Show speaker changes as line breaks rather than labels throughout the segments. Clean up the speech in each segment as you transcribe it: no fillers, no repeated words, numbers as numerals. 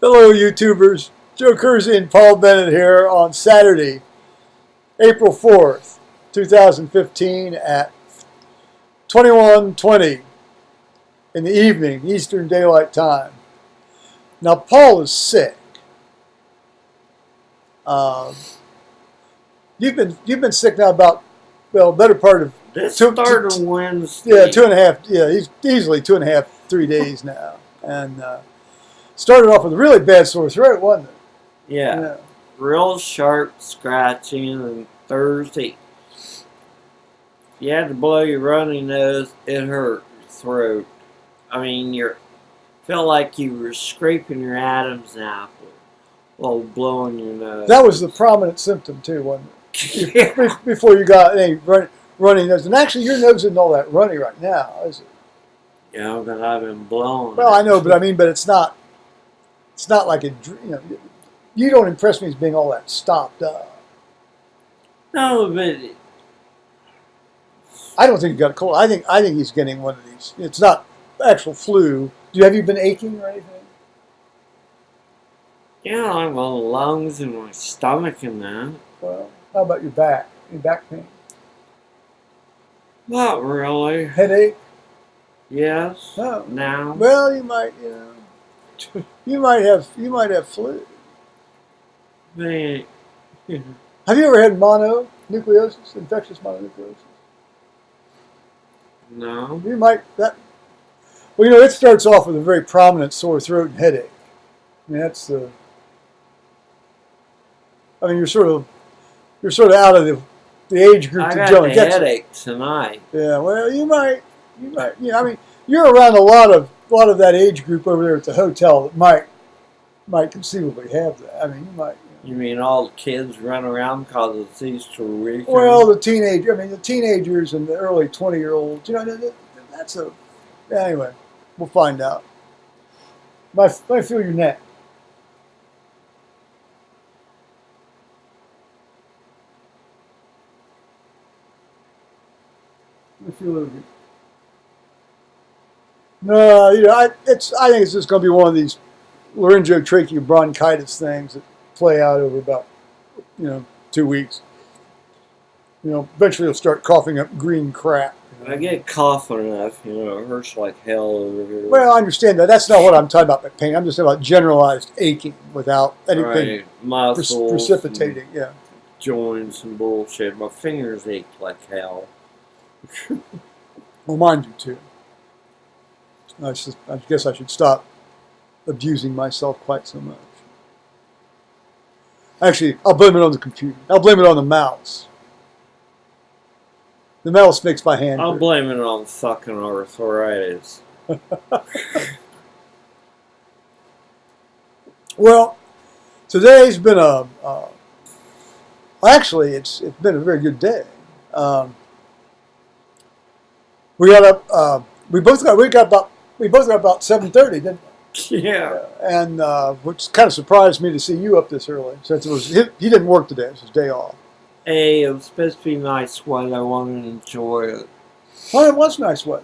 Hello, YouTubers. Joe Kersey and Paul Bennett here on Saturday, April 4th, 2015 at 21:20 in the evening, Eastern Daylight Time. Now, Paul is sick. You've been sick now about, better part of
This started Wednesday.
Yeah, 2.5. Yeah, he's easily 2.5, 3 days now, and started off with a really bad sore throat, wasn't it?
Yeah. Real sharp scratching, and Thursday, if you had to blow your runny nose, it hurt your throat. I mean, you felt like you were scraping your Adam's apple while blowing your nose.
That was the prominent symptom too, wasn't it?
Yeah.
Before you got any runny nose, and actually your nose isn't all that runny right now, is it?
Yeah, but I've been blowing.
Well, I know, but it's not. It's not like it. You don't impress me as being all that stopped up.
No, but
I don't think you got a cold. I think he's getting one of these. It's not actual flu. Have you been aching or anything?
yeah, I'm on the lungs and my stomach and that.
Well, how about your back? Any back pain?
Not really.
Headache?
Yes.
No.
Now.
Well, you might. You might have flu.
Man.
Have you ever had mononucleosis, infectious mononucleosis?
No.
You might that. Well, it starts off with a very prominent sore throat and headache. I mean, that's the. I mean, you're sort of out of the age group
I
to
got
go
the
and get
headache tonight.
Yeah, well, you might. Yeah, I mean, you're around a lot of that age group over there at the hotel that might conceivably have that. I mean, you might.
You mean all the kids run around because it's Easter weekend?
Well, the teenagers and the early 20-year-olds. That's a. Anyway, we'll find out. I feel your neck. I feel it. No, I think it's just going to be one of these laryngotracheal bronchitis things that play out over about 2 weeks. Eventually you'll start coughing up green crap.
I get coughing enough, it hurts like hell over here.
Well, I understand that. That's not what I'm talking about, pain. I'm just talking about generalized aching without anything
muscles,
precipitating. Yeah.
Joints and bullshit. My fingers ache like hell.
Well, mine do too. I guess I should stop abusing myself quite so much. Actually, I'll blame it on the computer. I'll blame it on the mouse. The mouse makes my hand
I'll
hurt.
blame it on fucking arthritis.
Well, today's been actually it's been a very good day. We got up. We both got about 7:30, didn't we?
Yeah.
And which kind of surprised me to see you up this early, since he didn't work today. It was his day off.
Hey, it was supposed to be nice weather. I wanted to enjoy it.
Well, it was nice weather.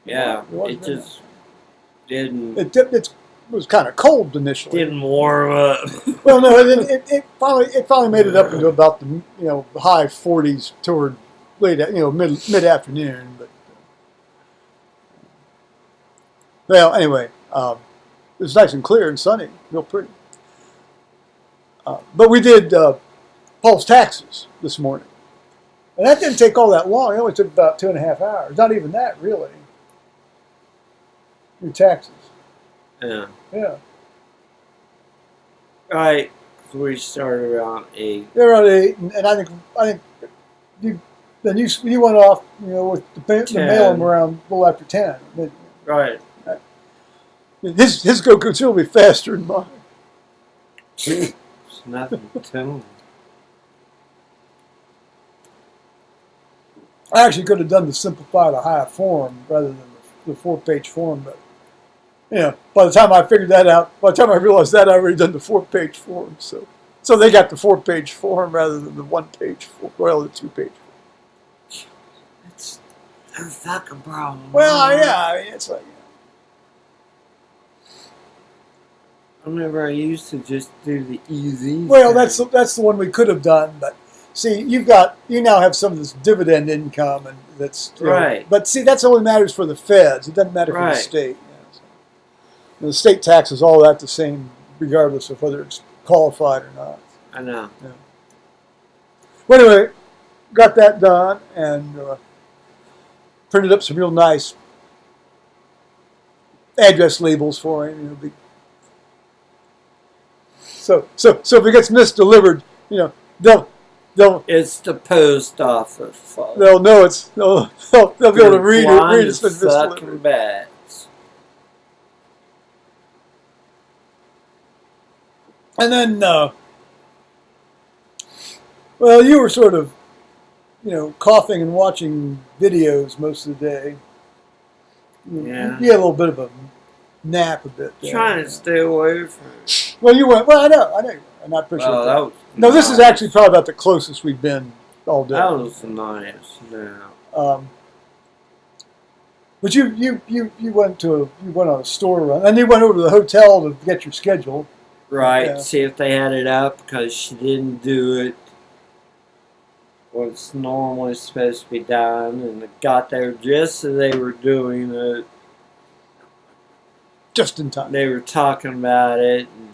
Yeah,
it
just didn't.
It was kind of cold initially.
Didn't warm up.
Well, no, it finally made it up into about the high 40s toward late mid afternoon. But well, anyway, it was nice and clear and sunny, real pretty. But we did Paul's taxes this morning, and that didn't take all that long. It only took about 2.5 hours. Not even that, really. Your taxes.
Yeah.
Yeah.
Right. So we started around 8.
They're around 8, and I think you went off with the mail around a little after 10.
Right.
His go considerably faster than mine.
It's nothing to me.
I actually could have done the simplified Ohio form rather than the 4-page form, but by the time I figured that out, by the time I realized that, I already done the 4-page form. So they got the 4-page form rather than the 1-page form, well, the 2-page form.
It's a fucking problem.
Well, yeah, I mean, it's like.
I remember I used to just do the easy.
Well,
thing.
that's the one we could have done, but see, you now have some of this dividend income, and that's
Right.
But see, that's only matters for the feds. It doesn't matter for the
Right.
state. So. The state tax is all that the same, regardless of whether it's qualified or not.
I know.
Well, anyway, got that done and printed up some real nice address labels for him. So if it gets misdelivered, they'll
It's the post office fault.
they'll know they'll be able to read it's been
fucking
misdelivered.
bats.
And then, well, you were sort of, coughing and watching videos most of the day.
Yeah.
You had a little bit of a nap a bit there.
Trying to stay away from it.
Well, you went. Well, I know, and I appreciate
Well,
that.
that was
No, this is
nice.
actually probably about the closest we've been all day.
That was nice. Yeah.
But you went on a store run, and you went over to the hotel to get your schedule.
Right.
Yeah.
See if they had it up because she didn't do it. What's normally supposed to be done, and it got there just as they were doing it.
Just in time.
They were talking about it. And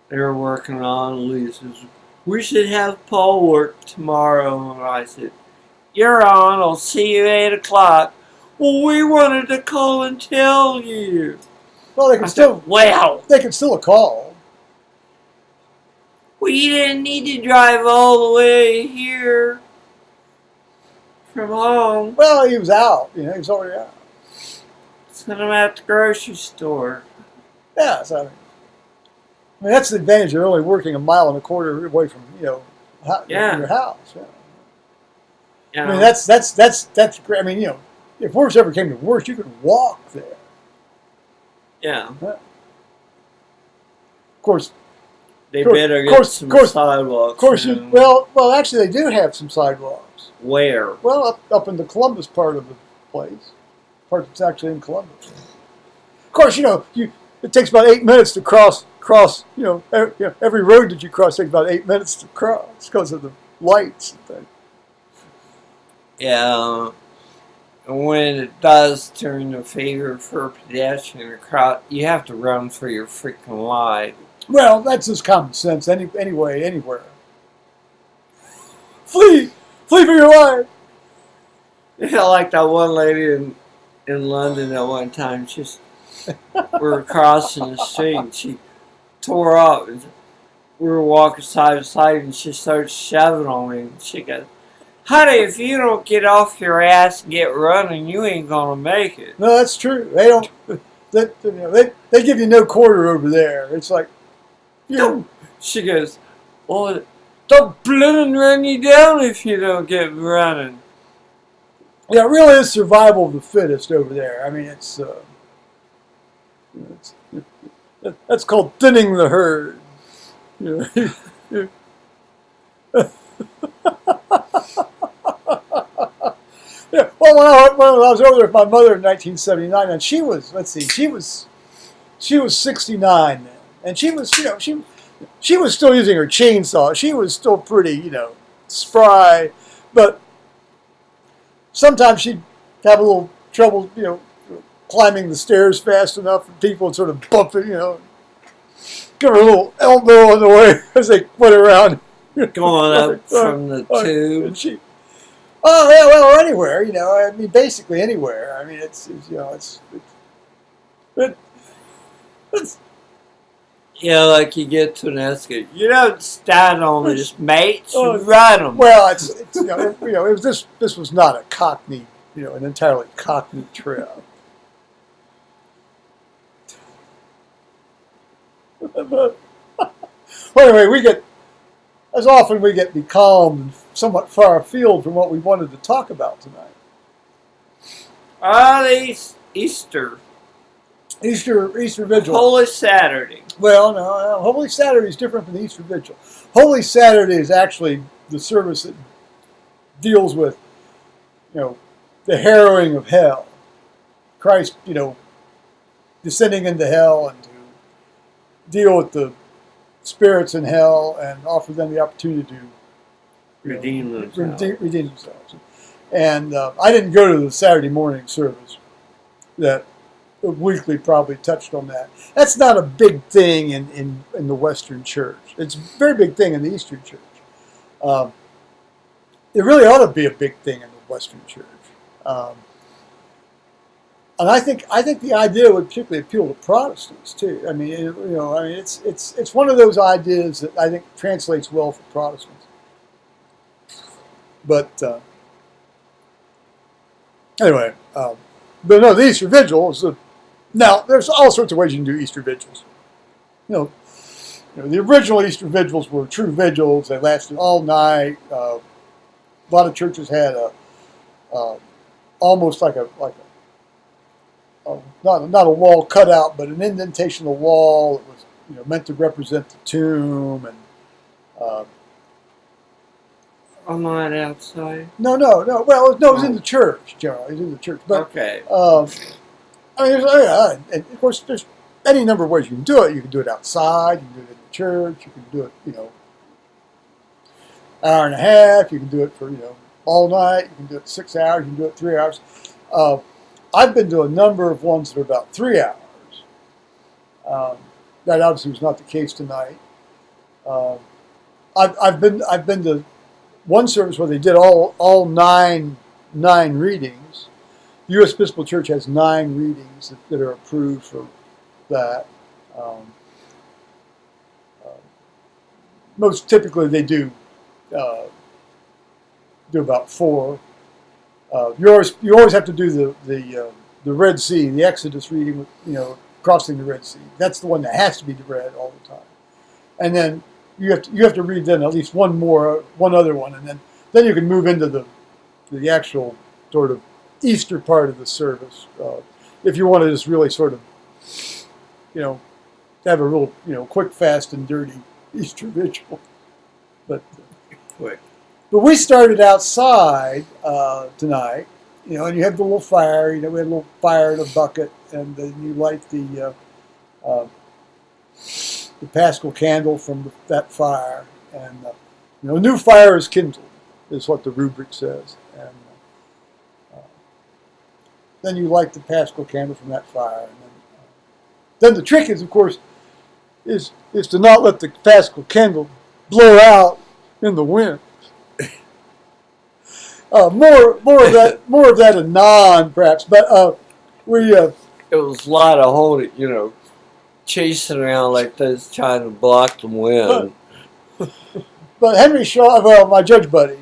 they were working on Lisa's. We should have Paul work tomorrow. And I said, "You're on. I'll see you 8 o'clock." Well, we wanted to call and tell you.
Well, they can
I
still
said, well,
they can still call.
we didn't need to drive all the way here from home.
Well, he was out. He was already out.
Sent him at the grocery store.
Yeah, so I mean that's the advantage of only working a mile and a quarter away from
Yeah.
your house. Yeah.
You
I mean
know?
that's great. I mean if worse ever came to worse, you could walk there.
Yeah.
Of course,
They
Course-
better get
course-
some
course-
sidewalks.
of course.
in.
Well, actually, they do have some sidewalks.
Where?
Well, up in the Columbus part of the place, part that's actually in Columbus. Of course, it takes about 8 minutes to cross. Every road that you cross takes about 8 minutes to cross because of the lights and things.
Yeah. And when it does turn in favor for a pedestrian or crowd, you have to run for your freaking life.
Well, that's just common sense. Anyway, anywhere. Flee for your life.
You know, like that one lady in London at one time. We were crossing the street and she tore up. And we were walking side to side and she started shoving on me. And she goes, "Honey, if you don't get off your ass and get running, you ain't gonna make it."
No, that's true. They don't. They give you no quarter over there. It's like,
She goes, "Well, they'll blooming run you down if you don't get running."
yeah, it really is survival of the fittest over there. I mean, that's called thinning the herd. Yeah, well, when I was over there with my mother in 1979, and she was 69 then, and she was she was still using her chainsaw. She was still pretty spry, but sometimes she'd have a little trouble climbing the stairs fast enough, and people would sort of bump it, give her a little elbow on the way as they went around.
Going up from the tube.
And oh yeah, well, anywhere, I mean, basically anywhere. I mean, it's
Like you get to an escalator. You don't stand on this, mate. You
Oh,
run them.
well, it's it was this was not a Cockney, an entirely Cockney trip. But, well, anyway, we get becalmed and somewhat far afield from what we wanted to talk about tonight.
Easter.
Easter Vigil.
Holy Saturday.
Well, no, Holy Saturday is different from the Easter Vigil. Holy Saturday is actually the service that deals with, the harrowing of hell. Christ, descending into hell and to deal with the spirits in hell and offer them the opportunity to
Redeem themselves.
redeem themselves. And I didn't go to the Saturday morning service that weekly probably touched on that. That's not a big thing in the Western Church. It's a very big thing in the Eastern Church. It really ought to be a big thing in the Western Church. And I think the idea would particularly appeal to Protestants too. I mean, it's one of those ideas that I think translates well for Protestants. But anyway, but no, the Easter Vigil is now there's all sorts of ways you can do Easter Vigils. You know, the original Easter Vigils were true vigils. They lasted all night. A lot of churches had almost like a not a wall cut out, but an indentation of the wall. It was meant to represent the tomb and.
I'm not outside.
No. Well, no, it was in the church, generally. It was in the church. But,
Okay.
I mean, and of course, there's any number of ways you can do it. You can do it outside. You can do it in the church. You can do it, hour and a half. You can do it for, all night. You can do it 6 hours. You can do it 3 hours. I've been to a number of ones that are about 3 hours. That obviously was not the case tonight. I've been to one service where they did all nine readings. The U.S. Episcopal Church has 9 readings that are approved for that. Most typically they do about 4. You always have to do the Red Sea, the Exodus reading, crossing the Red Sea. That's the one that has to be read all the time. And then you have to read then at least one other one, and then you can move into the actual sort of Easter part of the service. If you want to just really sort of, have a real, quick, fast, and dirty Easter Vigil. But
Quick.
But we started outside tonight, and you have the little fire. We had a little fire in a bucket, and then you light the Paschal candle from that fire, and a new fire is kindled, is what the rubric says. And then you light the Paschal candle from that fire, and then the trick is, of course, is to not let the Paschal candle blow out in the wind. More of that anon, perhaps. But we.
It was a lot of holding, chasing around like this, trying to block the wind.
But Henry Shaw, well, my judge buddy,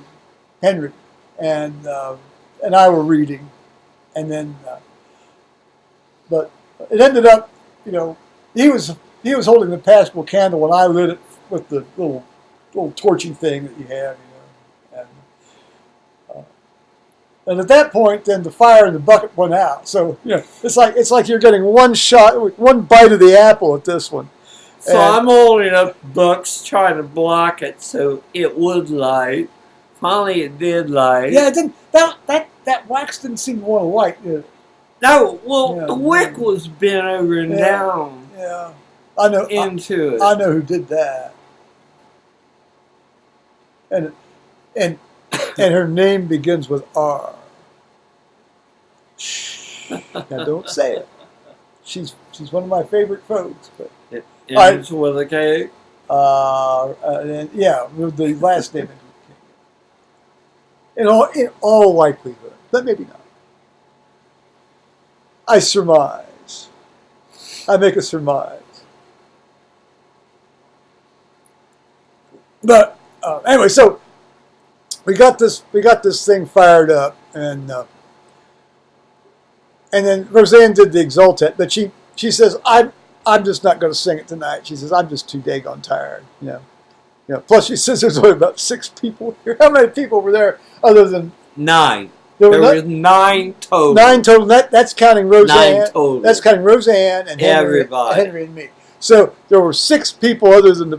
Henry, and I were reading, and then, but it ended up, he was holding the Paschal candle when I lit it with the little torchy thing that you have, and at that point, then the fire in the bucket went out. So it's like you're getting one bite of the apple at this one.
So I'm holding up books, trying to block it so it would light. Finally, it did light.
Yeah, it didn't. That wax didn't seem to want to light. Did it?
No, well, the wick was bent over and down.
Yeah, I know.
Into it.
I know who did that. And her name begins with R. Shh. Now don't say it. She's one of my favorite folks. But
It ends with a K.
With the last name. In all likelihood, but maybe not. I surmise. I make a surmise. But anyway, so we got this thing fired up, and then Roseanne did the Exultet, but she says I'm just not going to sing it tonight. She says I'm just too daggone tired, Plus she says there's only about 6 people here. How many people were there other than
9? There were 9 total.
9 total. That's counting Roseanne.
9 total.
That's counting Roseanne and Henry and me. So there were 6 people other than the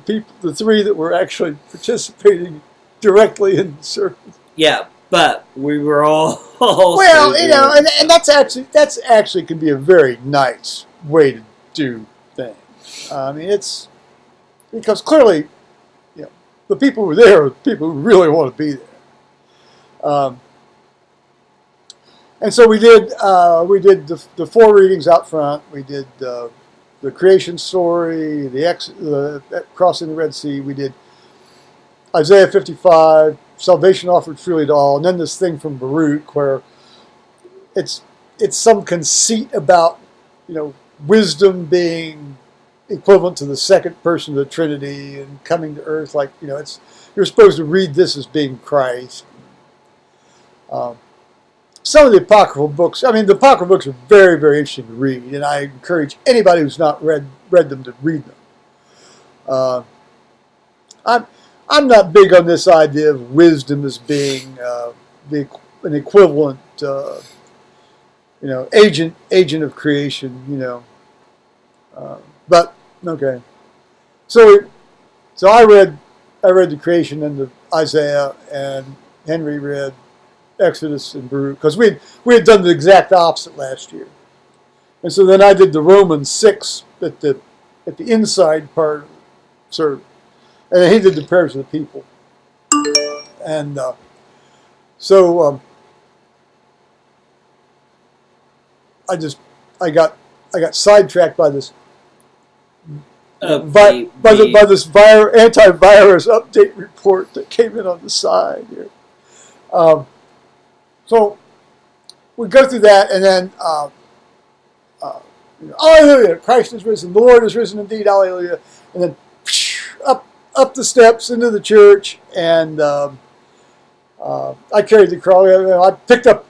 3 that were actually participating directly in the service.
Yeah, but we were all
well, you know, and that's actually can be a very nice way to do things. I mean, it's because clearly, you know, the people who were there are the people who really want to be there. And so we did the 4 readings out front. We did the creation story, the crossing the Red Sea. We did Isaiah 55, salvation offered freely to all, and then this thing from Baruch where it's some conceit about, you know, wisdom being equivalent to the second person of the Trinity and coming to earth, like, you know, you're supposed to read this as being Christ. Some of the apocryphal books, I mean, the apocryphal books are very, very interesting to read, and I encourage anybody who's not read them to read them. I'm not big on this idea of wisdom as being an equivalent, you know, agent of creation, you know. But okay, so I read the creation and the Isaiah, and Henry read Exodus and Baruch, because we had done the exact opposite last year, and so then I did the Romans 6 at the inside part of the service, and then he did the prayers of the people, and so I got sidetracked by this by this antivirus update report that came in on the side here. So we go through that, and then Hallelujah, Christ is risen, the Lord is risen indeed, Hallelujah, and then up the steps into the church, and I carried the cross. I picked up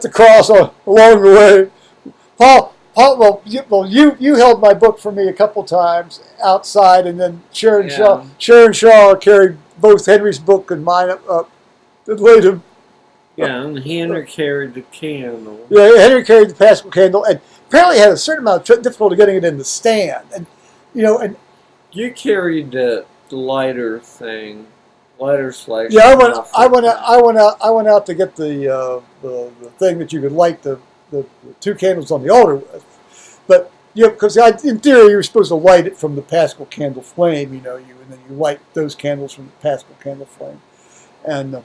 the cross along the way. Paul, you held my book for me a couple times outside, and then Sharon Shaw carried both Henry's book and mine up and laid him.
Yeah, and Henry carried the candle.
Yeah, Henry carried the Paschal candle, and apparently had a certain amount of difficulty getting it in the stand. And you know, and
you carried the lighter thing, lighter slice.
Yeah, I went out to get the thing that you could light the 2 candles on the altar with. But yeah, because in theory you were supposed to light it from the Paschal candle flame, you know, and then you light those candles from the Paschal candle flame, and.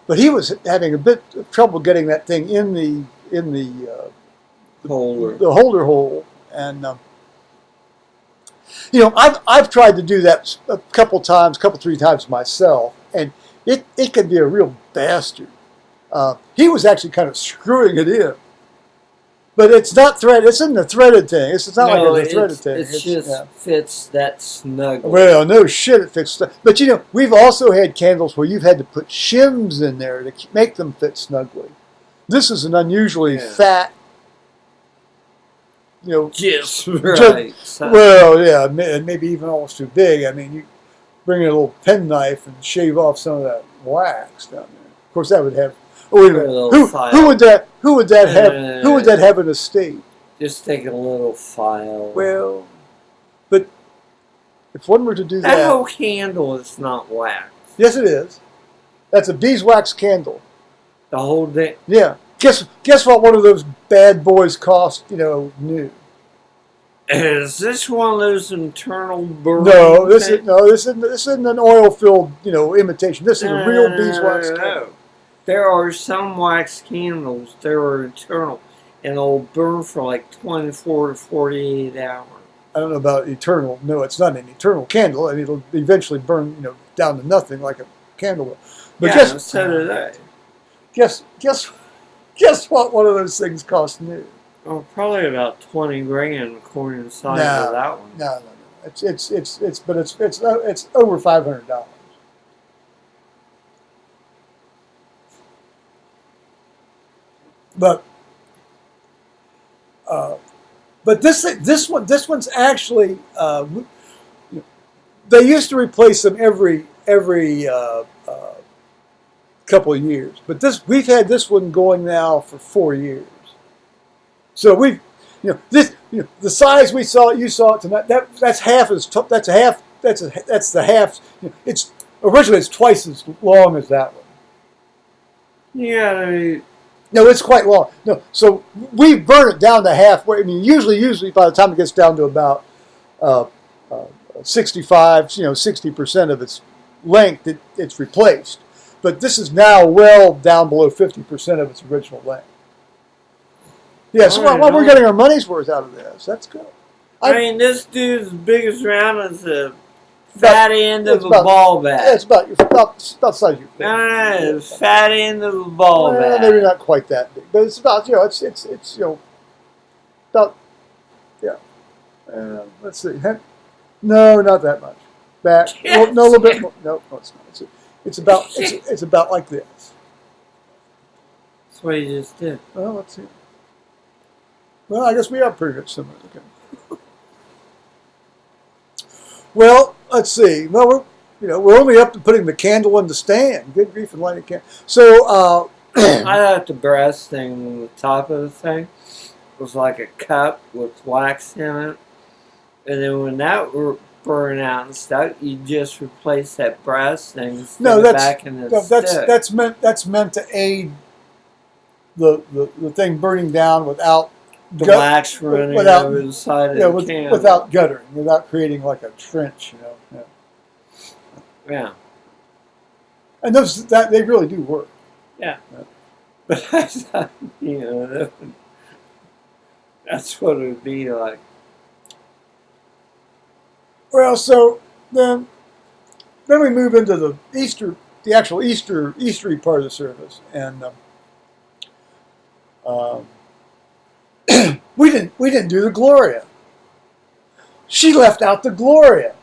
But he was having a bit of trouble getting that thing in the holder hole, and you know, I've tried to do that a couple 3 times myself, and it can be a real bastard. He was actually kind of screwing it in, but it's not threaded. It's in the threaded thing. It's not like a threaded thing.
It just fits that snugly.
Well, no shit, it fits. But you know, we've also had candles where you've had to put shims in there to make them fit snugly. This is an unusually fat, you know.
Yes, right.
Well, yeah, and maybe even almost too big. I mean, you bring in a little penknife and shave off some of that wax down there. Of course, that would have. Oh, wait a minute. Who would that have an estate?
Just take a little file.
Well, but if one were to do that,
that whole candle is not wax.
Yes, it is. That's a beeswax candle.
The whole thing.
Yeah. Guess what? One of those bad boys cost, you know, new.
Is this one of those internal burning?
No, this isn't an oil-filled, you know, imitation. This is a real beeswax candle.
There are some wax candles that are internal, and they'll burn for like 24 to 48 hours.
I don't know about eternal. No, it's not an eternal candle. I mean, it'll eventually burn, you know, down to nothing like a candle will. But
yeah, so do they.
Guess what? One of those things costs new.
Oh, probably about 20 grand according to the size of that one.
No. It's over $500. But this one's actually they used to replace them every couple of years, but we've had this one going now for 4 years. So the size you saw it tonight. That's the half. It's originally it's twice as long as that one.
You gotta.
No, it's quite long. No, so we burn it down to halfway. I mean, usually by the time it gets down to about uh, uh, 65, 60% of its length, it's replaced. But this is now well down below 50% of its original length. Yeah, so we're getting our money's worth out of this. That's good.
I mean, this dude's biggest round is the fat end of a ball bat.
Yeah, it's about the size of your face.
No, the fat end of a ball bat.
Maybe not quite that big, but it's about it's about let's see. No, not that much. Back. Well, no, a little bit more. No, it's not. It's about like this.
That's what you just did.
Well, let's see. Well, I guess we are pretty much similar. Okay. Well, let's see. Well, we're only up to putting the candle in the stand. Good grief and lighting candle. So
I thought the brass thing on the top of the thing was like a cup with wax in it, and then when that were burn out and stuff, you just replace that brass thing.
No,
back in the
that's meant to aid the thing burning down without
the wax running over the side of the candle.
Without guttering, without creating like a trench,
Yeah.
And they really do work.
Yeah. But I thought, that's what it would be like.
Well, so then we move into the actual Eastery part of the service, and we didn't do the Gloria. She left out the Gloria.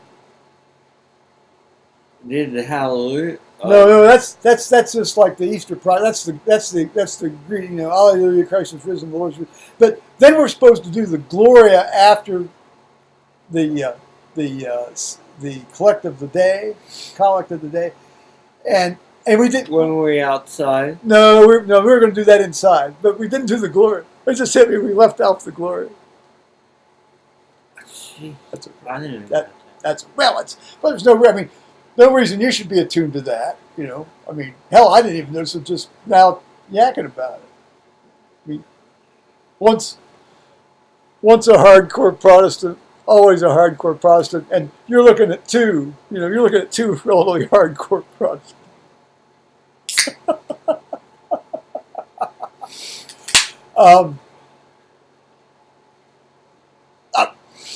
Did the Hallelujah?
No, that's just like the Easter that's the greeting, Hallelujah, Christ is risen, the Lord is risen. But then we're supposed to do the Gloria after the collect of the day, and we did
when we were outside.
No, we were going to do that inside, but we didn't do the Gloria. It just hit me. We left out the Gloria.
Gee,
that's okay.
I didn't know
but there's no reason you should be attuned to that. I mean, hell, I didn't even notice it just now yakking about it. I mean, once a hardcore Protestant, always a hardcore Protestant, and you're looking at two relatively hardcore Protestants.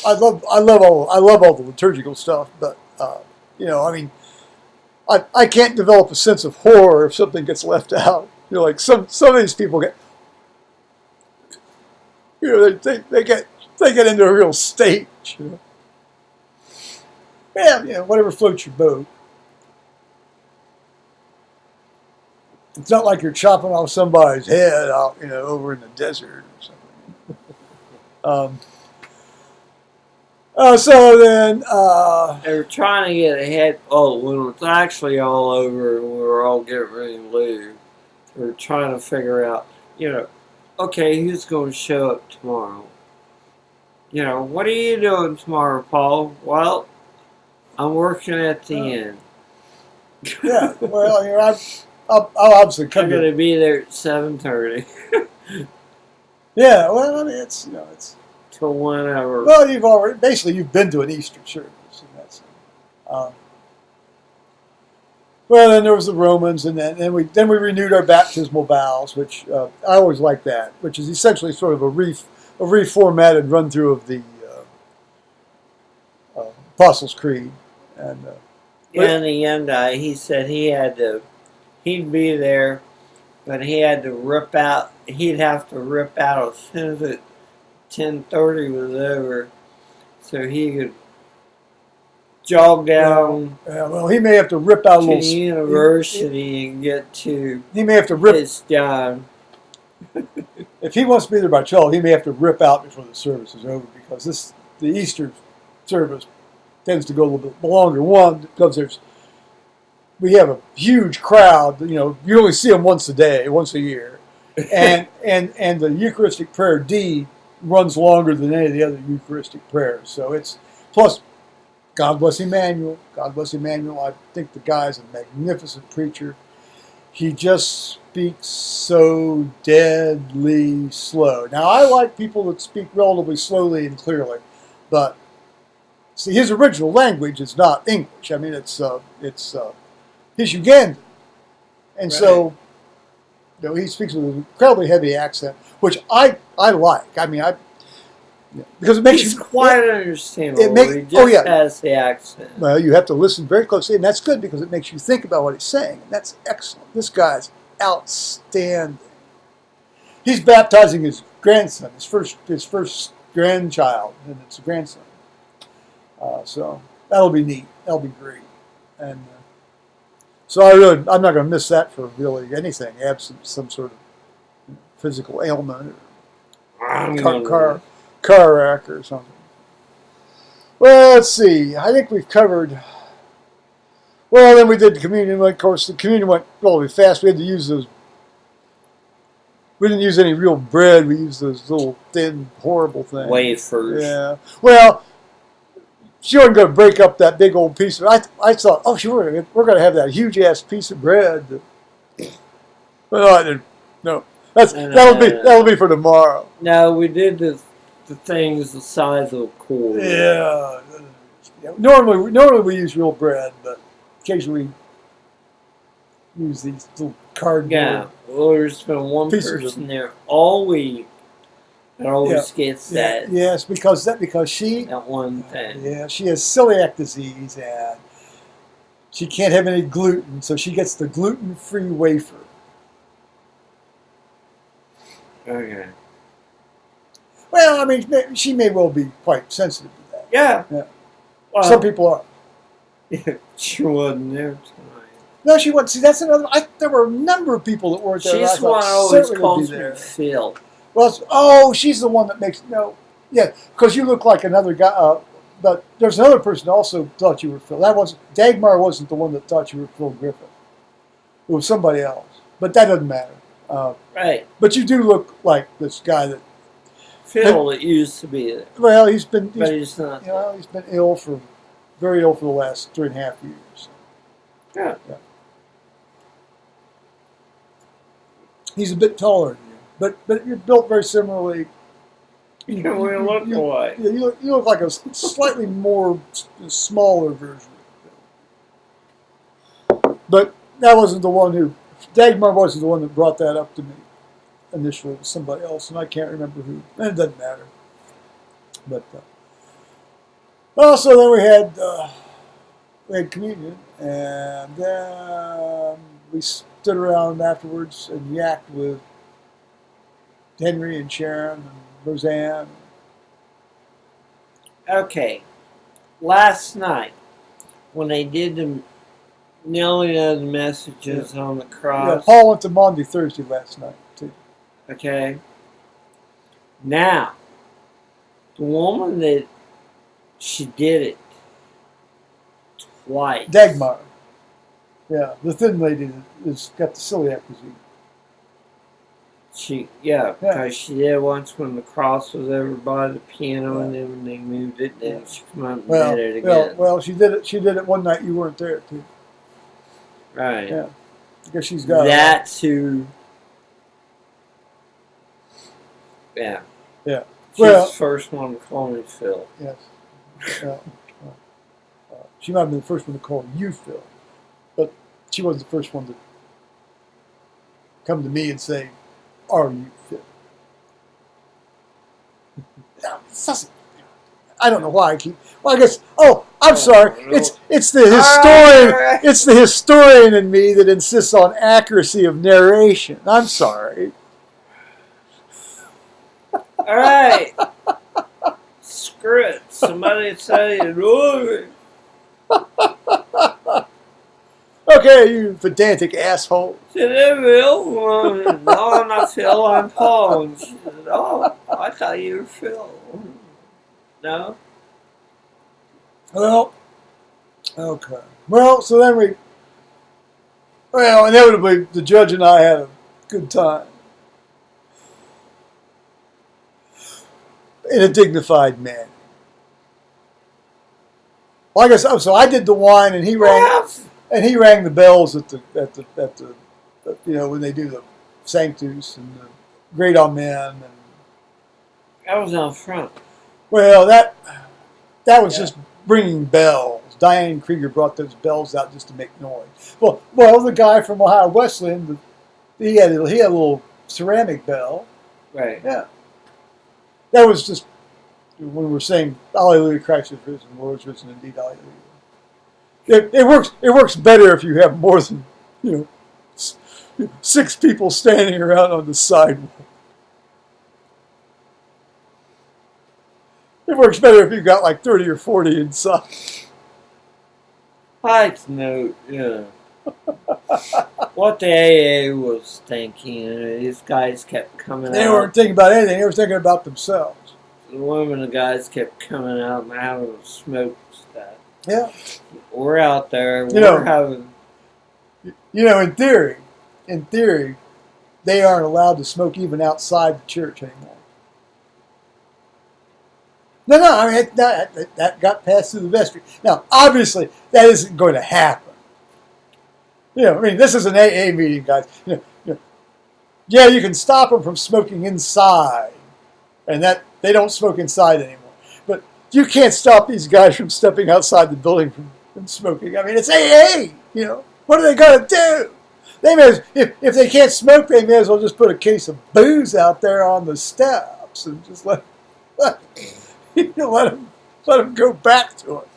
I love all the liturgical stuff, but I mean, I can't develop a sense of horror if something gets left out. Like some of these people get, they get into a real stage. Yeah, whatever floats your boat. It's not like you're chopping off somebody's head out, over in the desert or something. So then
they were trying to get ahead. Oh, when it's actually all over and we were all getting ready to leave, we were trying to figure out, okay, who's going to show up tomorrow? What are you doing tomorrow, Paul? Well, I'm working at the inn.
Yeah, well, I'll obviously come.
I'm going to be there at 7:30.
Yeah, well, I mean, it's
till 1 hour.
Well, you've been to an Easter service, and that's. Well, then there was the Romans, and then we renewed our baptismal vows, which I always like that, which is essentially sort of a reformatted run through of the Apostles' Creed, and.
In the end, he said he'd be there, but he'd have to rip out as soon as 10:30 was over, so he could jog down.
Well, he may have to rip out a little.
To the university and get to.
He may have to rip
his job.
If he wants to be there by 12, he may have to rip out before the service is over, because the Easter service tends to go a little bit longer. One, because we have a huge crowd. You only see them once a year, and the Eucharistic prayer D runs longer than any of the other Eucharistic prayers. So it's plus. God bless Emmanuel. God bless Emmanuel. I think the guy's a magnificent preacher, He just speaks so deadly slow. Now, I like people that speak relatively slowly and clearly, but see, his original language is not English. I mean, it's he's Ugandan, and so he speaks with an incredibly heavy accent, which I like. I mean, because it makes
He's
you
quite understandable. He just
oh yeah,
has the accent.
well, you have to listen very closely, and that's good because it makes you think about what he's saying, and that's excellent. This guy's outstanding. He's baptizing his grandson, his first grandchild, and it's a grandson. So that'll be neat. That'll be great, and so I'm not going to miss that for really anything, absent some sort of physical ailment or car wreck or something. Well, let's see. I think we've covered. Well, then we did the communion. Of course, the communion went relatively fast. We had to use those. We didn't use any real bread. We used those little thin, horrible things.
Wafers.
Yeah. Well, she wasn't going to break up that big old piece of it. I thought, oh, sure, we're going to have that huge ass piece of bread. But no, I didn't. No, that'll be for tomorrow.
No, we did the things the size of a quarter.
Yeah. Normally we use real bread, but occasionally we use these little cardboard.
Yeah. Well, there's been one person there all week that always gets that.
Yes, because she
that one thing.
Yeah, she has celiac disease and she can't have any gluten, so she gets the gluten-free wafer.
Okay.
Well, I mean, she may well be quite sensitive to that.
Yeah. Well,
some people are.
She wasn't there tonight.
No, she wasn't. See, that's another. there were a number of people that weren't there.
She's the one who always calls me Phil.
Well, she's the one that makes yeah, because you look like another guy. But there's another person who also thought you were Phil. Dagmar wasn't the one that thought you were Phil Griffin. It was somebody else. But that doesn't matter.
Right.
But you do look like this guy that.
Phil that used to be there.
Well, he's not.
He's been
very ill for the last 3.5 years.
Yeah.
He's a bit taller than you, but you're built very similarly.
We look alike.
You look like a slightly more smaller version. But that wasn't the one who. Dagmar wasn't the one that brought that up to me initially. It was somebody else, and I can't remember who. And it doesn't matter. But so then we had communion, and then we stood around afterwards and yacked with Henry and Sharon and Roseanne.
Okay. Last night, when they did the kneeling of the messages on the cross.
Yeah, Paul went to Maundy Thursday last night, too.
Okay. Now, the woman that she did it twice.
Dagmar. Yeah, the thin lady that has got the celiac disease.
Because she did it once when the cross was over by the piano, and then when they moved it, then she came out and did it again.
Well, she did it one night you weren't there, too.
Right.
Yeah. Because she's got
that's who. Yeah.
Yeah.
She's the first one to call me Phil.
Yes. She might have been the first one to call you Phil, but she wasn't the first one to come to me and say, "Are you Phil?" I don't know why I keep. Well, I guess. Oh, I'm sorry. It's the historian. It's the historian in me that insists on accuracy of narration. I'm sorry.
All right. Screw it. Somebody say it.
Okay, you pedantic asshole.
Said, hey, Phil. No, I'm not Phil. I'm Paul. And she said, oh, I thought you were Phil. No?
Well, okay. Well, so then inevitably, the judge and I had a good time. In a dignified manner. Well, I guess so. I did the wine, and he rang the bells at the when they do the Sanctus and the Great Amen, and
That was out front.
well, that was
Yeah.
just ringing bells. Diane Krieger brought those bells out just to make noise. Well, the guy from Ohio Wesleyan, he had a little ceramic bell.
Right.
Yeah, that was just when we're saying Alleluia, Christ is risen, Lord is risen indeed, Alleluia. It works better if you have more than 6 people standing around on the sidewalk. It works better if you've got like 30 or 40 inside.
I know, what the AA was thinking. These guys kept coming
They
out.
weren't thinking about anything. They were thinking about themselves.
The women and guys kept coming out and having smoke stuff.
Yeah.
We're out there.
You know-
We're having.
In theory, they aren't allowed to smoke even outside the church anymore. No, I mean, that got passed through the vestry. Now, obviously, that isn't going to happen. This is an AA meeting, guys. Yeah, you can stop them from smoking inside, and that they don't smoke inside anymore. But you can't stop these guys from stepping outside the building from smoking. I mean, it's AA. What are they going to do? They may, if they can't smoke, they may as well just put a case of booze out there on the steps and just let them go back to it.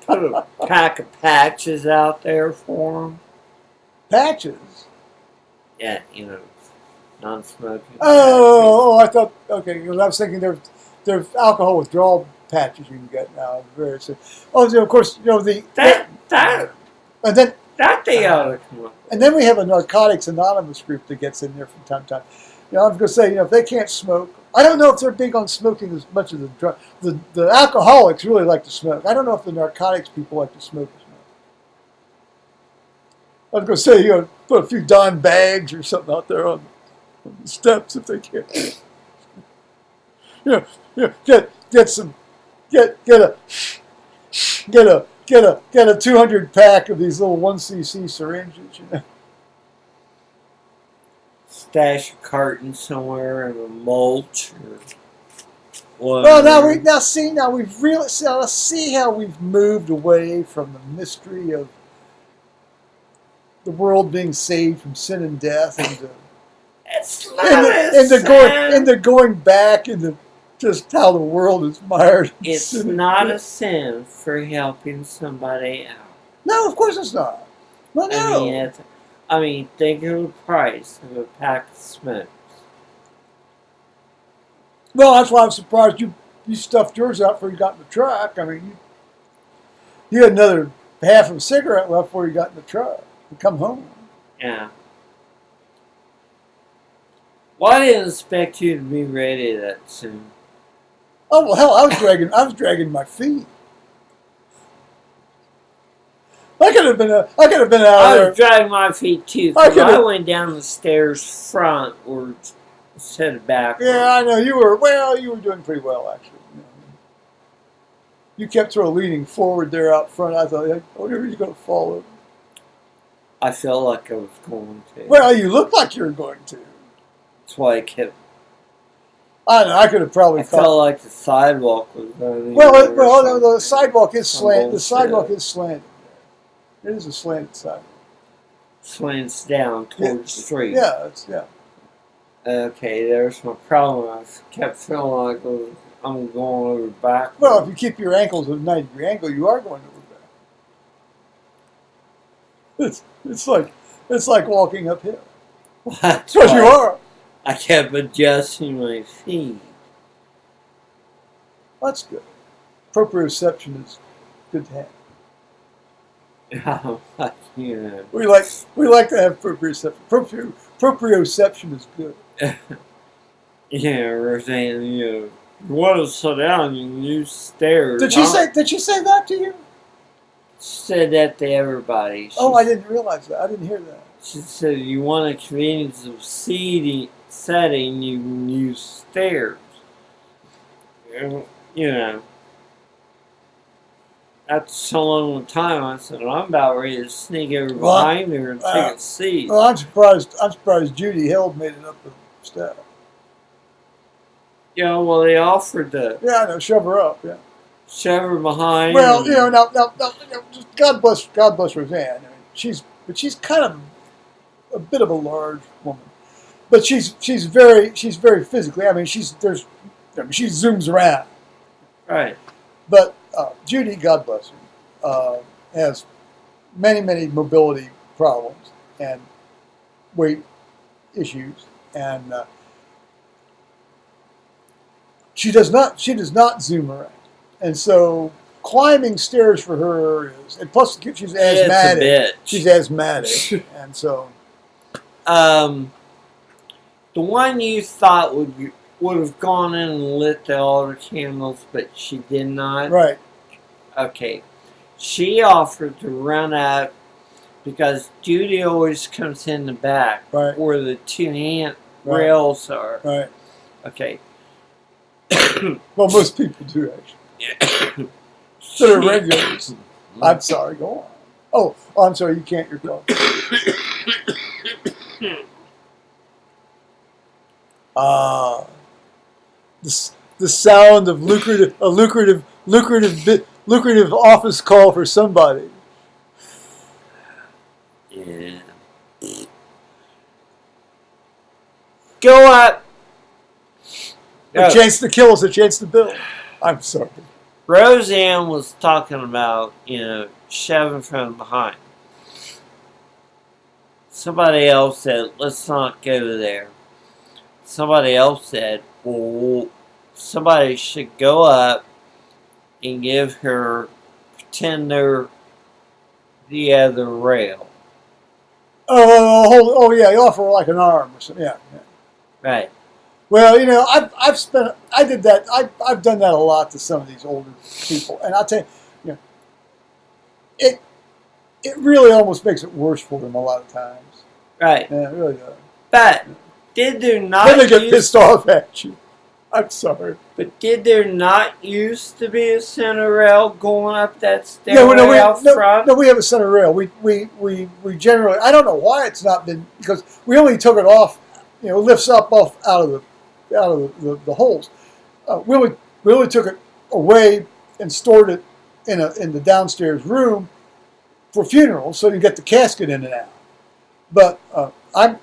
Put a pack of patches out there for them.
Patches.
Yeah, non-smoking.
Oh, I thought. Okay, because I was thinking there's alcohol withdrawal patches you can get now. Of course,
That
and then
they ought to come up.
and then we have a Narcotics Anonymous group that gets in there from time to time. I was going to say, if they can't smoke, I don't know if they're big on smoking as much as the drug. The alcoholics really like to smoke. I don't know if the narcotics people like to smoke as much. I was going to say, put a few dime bags or something out there on the steps if they can. Get a 200 pack of these little 1cc syringes.
Stash a carton somewhere in a mulch or
Well, now we've really see how we've moved away from the mystery of the world being saved from sin and death into going back into just how the world is mired.
It's not a sin for helping somebody out.
No, of course it's not. Well, no.
I mean, think of the price of a pack of smokes.
Well, that's why I'm surprised you stuffed yours out before you got in the truck. I mean, you had another half of a cigarette left before you got in the truck to come home.
Yeah. Well, I didn't expect you to be ready that soon.
Oh well, hell, I was dragging my feet. I could have been out
I
there.
was dragging my feet too. I went down the stairs frontwards instead of backwards.
Yeah, I know you were. Well, you were doing pretty well actually. You kept sort of leaning forward there out front. I thought, I wonder if you're going to fall over.
I felt like I was going to.
Well, you looked like you were going to.
That's why I kept.
I don't know. I could have probably.
I felt like the sidewalk was running.
Well, no, the sidewalk is slanted. The sidewalk is slanted. It is a slanted sidewalk.
Slants down towards the street.
Yeah,
Okay, there's my problem. I kept feeling like I'm going over backwards.
Well, if you keep your ankles at a 90-degree angle, you are going over back. It's like walking uphill.
That's
what you are.
I kept adjusting my feet.
That's good. Proprioception is good to have. We like to have proprioception. Proprioception is good.
Yeah, we're saying you want to slow down. You can use stairs.
Did she say that to you?
She said that to everybody.
I didn't realize that. I didn't hear that.
She said you want a convenience of setting, you can use stairs. after so long a time, I said, I'm about ready to sneak over
Well,
behind her and take a seat.
Well, I'm surprised Judy Held made it up the step.
Yeah, well, they offered to
Yeah, I know, shove her up. Yeah.
shove her behind.
Well,
and-
you know, now, just God bless Roseanne. I mean, she's kind of a bit of a large woman, but she's very physically. I mean, she zooms around.
Right.
But Judy, God bless her, has many mobility problems and weight issues, and she does not zoom around, and so climbing stairs for her is, and plus she's asthmatic.
It's a bitch.
She's asthmatic, and so
the one you thought would have gone in and lit the altar candles, but she did not.
right.
Okay. She offered to run out because Judy always comes in the back
Right.
where the two hand
Right.
rails are.
Right.
Okay.
Well, most people do actually. So they're regulars. I'm sorry. Go on. Oh, I'm sorry. You can't. You're talking. The sound of lucrative office call for somebody.
Yeah. Go up.
A chance to kill is a chance to build. I'm sorry.
Roseanne was talking about, shoving from behind. Somebody else said, let's not go there. Somebody else said, well, somebody should go up and give her, pretend they're the other rail.
Oh yeah, you offer like an arm or something. Yeah.
Right.
Well, I did that. I've done that a lot to some of these older people, and I'll tell you, it really almost makes it worse for them a lot of times.
Right.
Yeah, it really does.
But did there not
Then they get pissed off at you. I'm sorry.
But did there not used to be a center rail going up that stairway out front?
No, we have a center rail. We generally, I don't know why it's not been, because we only took it off, it lifts up off out of the holes. We only took it away and stored it in the downstairs room for funerals, so you get the casket in and out. But I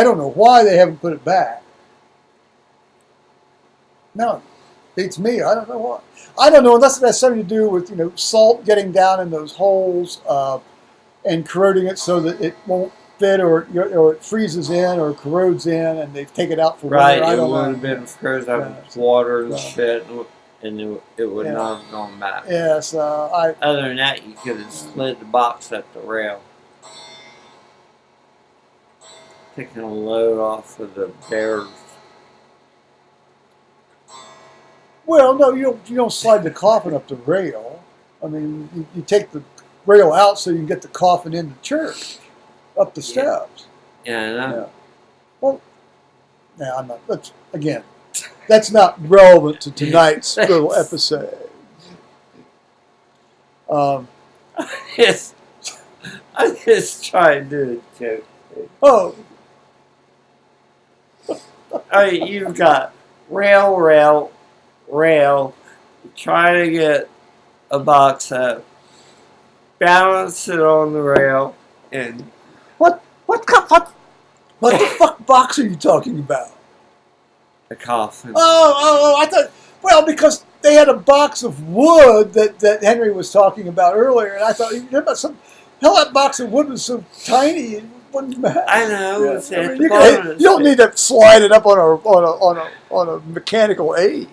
don't know why they haven't put it back. No, beats me. I don't know why. I don't know unless it has something to do with salt getting down in those holes and corroding it so that it won't fit, or it freezes in or corrodes in, and they take it out for
right.
winter. I
It
don't
would
know.
have been frozen with water and
Yeah.
shit, and it would
Yeah.
not have gone back.
Yes,
Other than that, you could have slid the box up the rail, taking a load off of the bears.
well, no, you don't slide the coffin up the rail. I mean, you take the rail out so you can get the coffin in the church, up the steps.
Yeah, I know.
Yeah. Well, yeah, I'm not. That's not relevant to tonight's little episode.
Yes. I just trying to do a joke.
Oh,
I mean, you've got rail. Try to get a box up, balance it on the rail, and
what the fuck box are you talking about?
the coffin.
Oh, I thought. Well, because they had a box of wood that Henry was talking about earlier, and I thought, that box of wood was so tiny it wouldn't matter.
I know.
Yeah.
It's at
You
the bottom.
don't need to slide it up on a mechanical aid.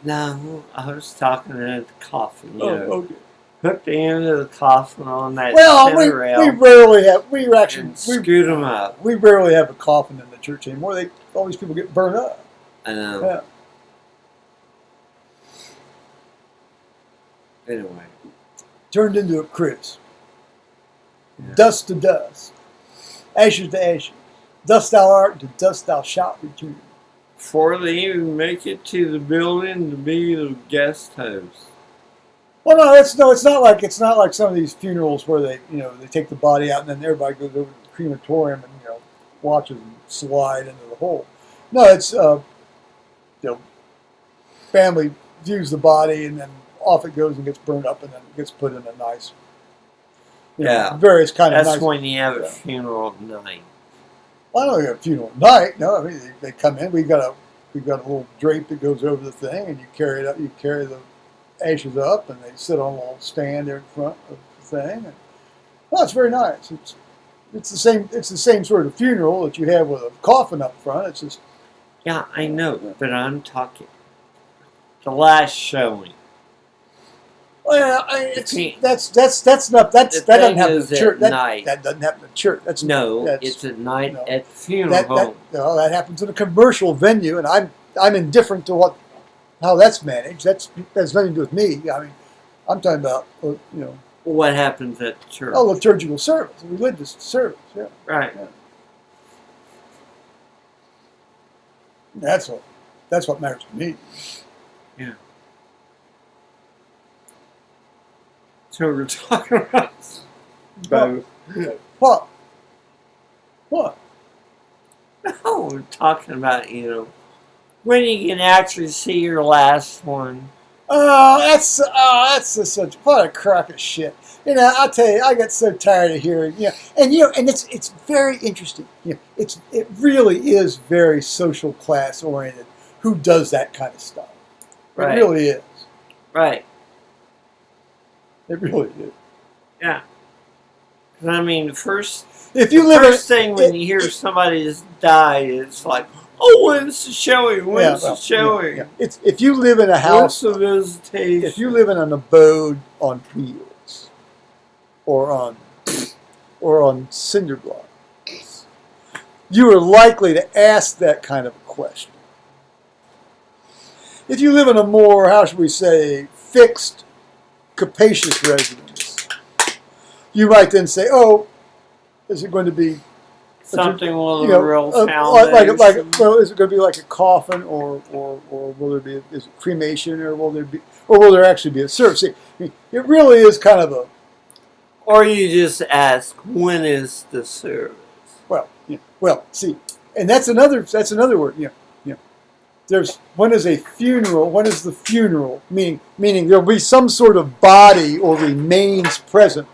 No, I was talking at the coffin. You
Oh,
know,
okay.
hook the end of the coffin on that
Well,
center rail
we rarely have.
and scoot them up.
We rarely have a coffin in the church anymore. All these people get burned up.
I know.
Yeah.
Anyway.
Turned into a Chris.
Yeah.
Dust to dust. Ashes to ashes. Dust thou art, to dust thou shalt return.
Before they even make it to the building to be the guest host.
Well, it's not like some of these funerals where they take the body out and then everybody goes over to the crematorium and watches them slide into the hole. No, it's family views the body and then off it goes and gets burned up and then it gets put in a nice, various kind of nice.
That's when you have a funeral night.
Well, I don't have a funeral night. No, I mean they come in. We've got a little drape that goes over the thing, and you carry it up. You carry the ashes up, and they sit on a little stand there in front of the thing. And, well, it's very nice. It's the same. It's the same sort of funeral that you have with a coffin up front. It's just.
Yeah, I know, but I'm talking the last showing.
Well, that doesn't happen at church. That doesn't happen at church.
It's at night at the funeral home.
That happens in a commercial venue, and I'm indifferent to how that's managed. That's nothing to do with me. I mean, I'm talking about
what happens at the church.
Oh, liturgical service, religious service. Yeah,
right.
Yeah. That's what matters to me.
Yeah. So we're talking about both.
What? What?
No, we're talking about, when you can actually see your last one.
That's just such what a crock of shit. I'll tell you, I get so tired of hearing, and it's very interesting. It really is very social class oriented. Who does that kind of stuff?
Right.
It really is.
Right.
It really is.
Yeah. Because I mean, the first thing when you hear somebody has died, it's like, oh, when's the showing? When's the showing?
Yeah. It's if you live in a house,
when's the visitation?
If you live in an abode on wheels, or on cinder blocks, you are likely to ask that kind of a question. If you live in a more, how should we say, fixed, capacious residence, you might then say, "Oh, is it going to be
something with a real foundation?
Is it going to be like a coffin, or will there be is it cremation, or will there actually be a service?" See, I mean, it really is kind of a.
Or you just ask, when is the service?
See, and that's another word. There's when is a funeral? When is the funeral? Meaning there'll be some sort of body or remains present.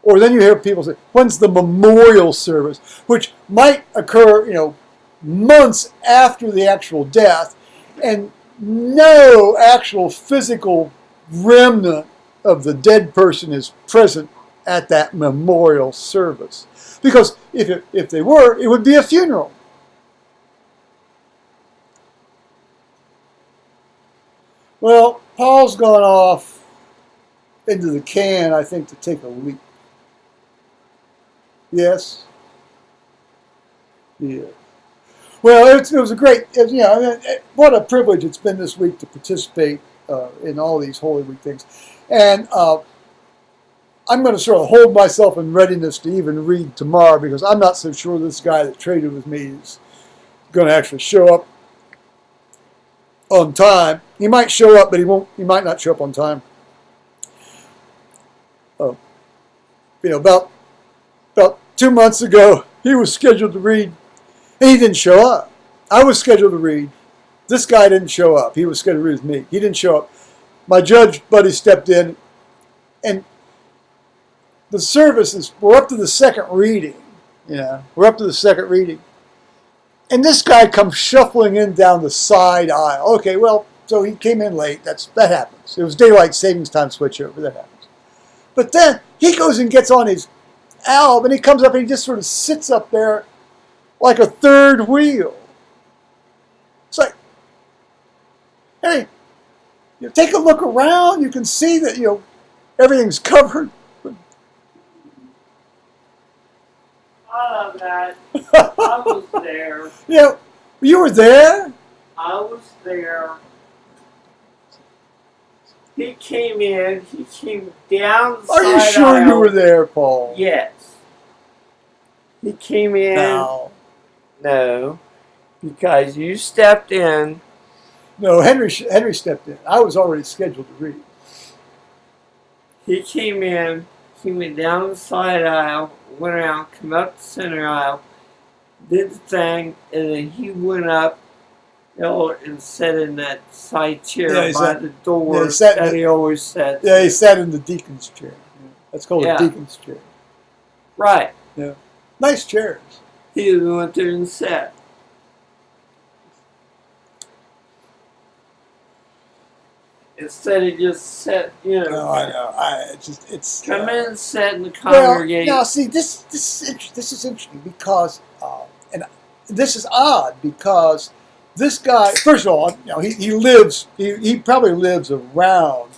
Or then you hear people say, when's the memorial service? Which might occur, months after the actual death, and no actual physical remnant of the dead person is present at that memorial service. Because if they were, it would be a funeral. Well, Paul's gone off into the can, I think, to take a leak. Yes? Yeah. Well, it was a great, what a privilege it's been this week to participate in all these Holy Week things. And I'm going to sort of hold myself in readiness to even read tomorrow, because I'm not so sure this guy that traded with me is going to actually show up on time. He might show up, but he might not show up on time. About 2 months ago, he was scheduled to read, and he didn't show up. I was scheduled to read. This guy didn't show up. He was scheduled to read with me. He didn't show up. My judge buddy stepped in, and the services, we're up to the second reading. We're up to the second reading. And this guy comes shuffling in down the side aisle. Okay, well, so he came in late. That happens. It was daylight savings time switchover. That happens. But then he goes and gets on his alb, and he comes up and he just sort of sits up there like a third wheel. It's like, hey, take a look around. You can see that everything's covered.
I love that. I was there.
You were there?
I was there. He came in. He came down the
Are you
side
sure
aisle.
you were there, Paul?
Yes. He came in.
No,
because you stepped in.
No, Henry stepped in. I was already scheduled to read.
He came in, he went down the side aisle, went around, come up the center aisle, did the thing, and then he went up and sat in that side chair by the door that he always sat.
Yeah, he sat in the deacon's chair. Yeah. That's called a deacon's chair.
Right.
Yeah. Nice chairs.
He went there and sat. Instead of just sat,
No, I know. It's
come in and sat in the congregation.
Well, now see, this is interesting because, and this is odd because this guy, first of all, he probably lives around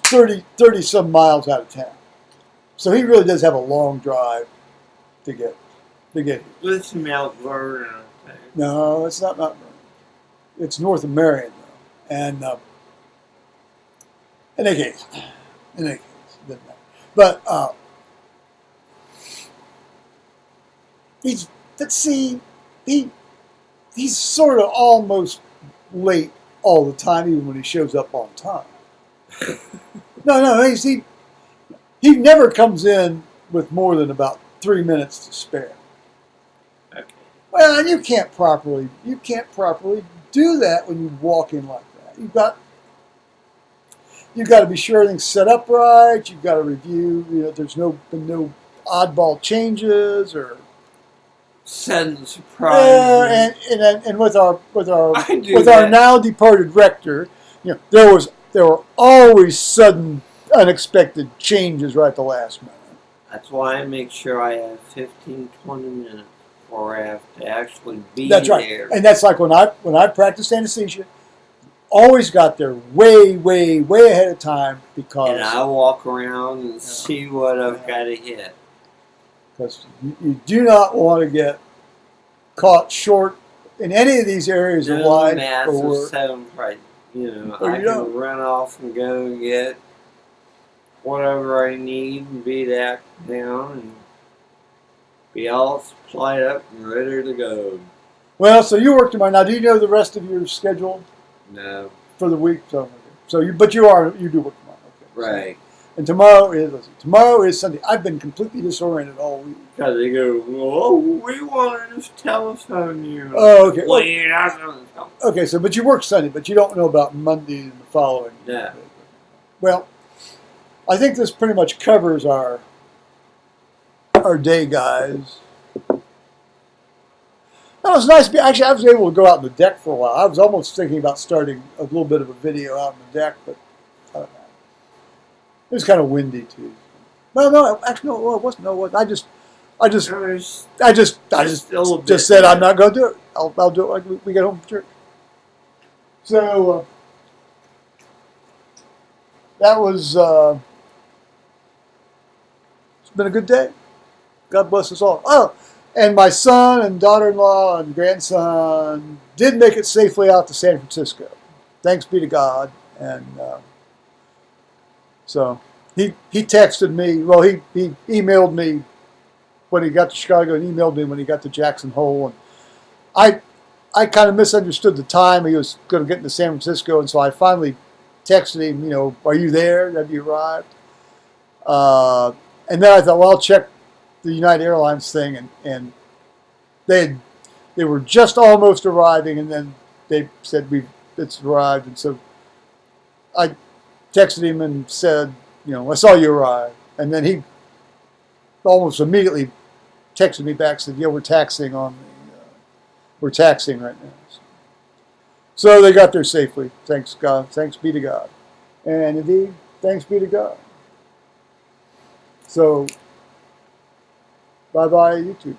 30 some miles out of town, so he really does have a long drive to get here.
It's Mount Vernon, I think.
No, it's not Mount Vernon. It's north of Marion, though, and. In any case, doesn't matter. But he's sort of almost late all the time, even when he shows up on time. No, he never comes in with more than about 3 minutes to spare.
Okay.
Well, you can't properly do that when you walk in like that. You've got to be sure everything's set up right. You've got to review. There's been no oddball changes or
sudden surprise.
And with our now departed rector, there were always sudden, unexpected changes right at the last minute.
That's why I make sure I have 15, 20 minutes before I have to actually be
That's right.
there.
And that's like when I practiced anesthesia. Always got there way, way, way ahead of time because...
And I walk around and see what I've got to hit.
Because you do not want to get caught short in any of these areas of life.
I can run off and go and get whatever I need and be that down and be all supplied up and ready to go.
Well, so you work tomorrow. Now, do you know the rest of your schedule?
No.
For the week, but you do work tomorrow. Okay.
Right.
And tomorrow is Sunday. I've been completely disoriented all week.
Because they go, oh, we wanted to telephone you.
Oh, okay.
Well, you're not going to telephone.
Okay, but you work Sunday, but you don't know about Monday and the following.
No.
Well, I think this pretty much covers our day, guys. That was nice. Actually, I was able to go out on the deck for a while. I was almost thinking about starting a little bit of a video out on the deck, but I don't know. It was kind of windy too. Well, no, actually, no, it wasn't. No, it wasn't. I just said I'm not going to do it. I'll do it when we get home from church. So that was. It's been a good day. God bless us all. Oh. And my son and daughter-in-law and grandson did make it safely out to San Francisco. Thanks be to God. And so he texted me. Well, he emailed me when he got to Chicago and emailed me when he got to Jackson Hole. And I kind of misunderstood the time he was going to get into San Francisco. And so I finally texted him, are you there? Have you arrived? And then I thought, well, I'll check the United Airlines thing, and they were just almost arriving, and then they said it's arrived, and so I texted him and said, I saw you arrive, and then he almost immediately texted me back, said, yeah, we're taxiing right now. So they got there safely, thanks God, thanks be to God, and indeed, thanks be to God. So. Bye-bye, YouTubers.